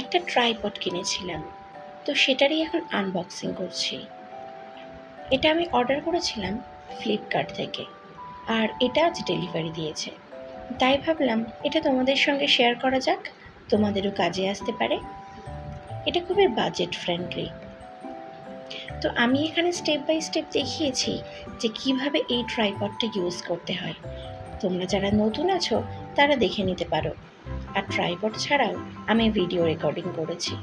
একটা ট্রাইপড কিনেছিলাম, তো সেটারই এখন আনবক্সিং করছি। এটা আমি অর্ডার করেছিলাম ফ্লিপকার্ট থেকে, আর এটা আজ ডেলিভারি দিয়েছে। তাই ভাবলাম এটা তোমাদের সঙ্গে শেয়ার করা যাক, তোমাদেরও কাজে আসতে পারে। এটা খুবই বাজেট ফ্রেন্ডলি। তো আমি এখানে স্টেপ বাই স্টেপ দেখিয়েছি যে কিভাবে এই ট্রাইপডটা ইউজ করতে হয়। তোমরা যারা নতুন আছো তারা দেখে নিতে পারো। আর ট্রাইপড ছাড়াও আমি ভিডিও রেকর্ডিং করেছি।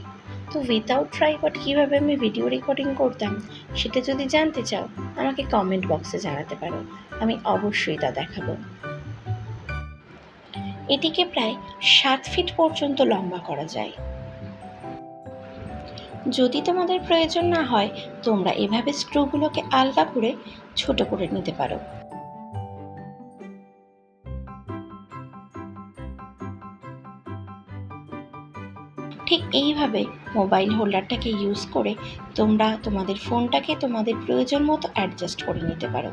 তো উইথাউট ট্রাইপড কীভাবে আমি ভিডিও রেকর্ডিং করতাম সেটা যদি জানতে চাও আমাকে কমেন্ট বক্সে জানাতে পারো, আমি অবশ্যই তা দেখাবো। এটিকে প্রায় 7 ফিট পর্যন্ত লম্বা করা যায়। যদি তোমাদের প্রয়োজন না হয় তোমরা এভাবে স্ক্রুগুলোকে আলগা করে ছোট করে নিতে পারো। ঠিক এইভাবে মোবাইল হোল্ডারটাকে ইউজ করে তোমরা তোমাদের ফোনটাকে তোমাদের প্রয়োজন মতো অ্যাডজাস্ট করে নিতে পারো।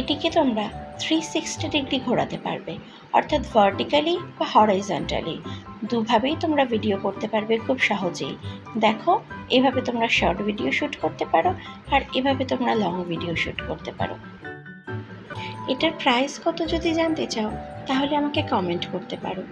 এটিকে তোমরা 360 ডিগ্রি ঘোরাতে পারবে, অর্থাৎ ভার্টিক্যালি বা হরাইজন্টালি দুভাবেই তোমরা ভিডিও করতে পারবে খুব সহজেই। দেখো, এভাবে তোমরা শর্ট ভিডিও শ্যুট করতে পারো আর এভাবে তোমরা লং ভিডিও শ্যুট করতে পারো। এটার প্রাইস কত যদি জানতে চাও তাহলে আমাকে কমেন্ট করতে পারো।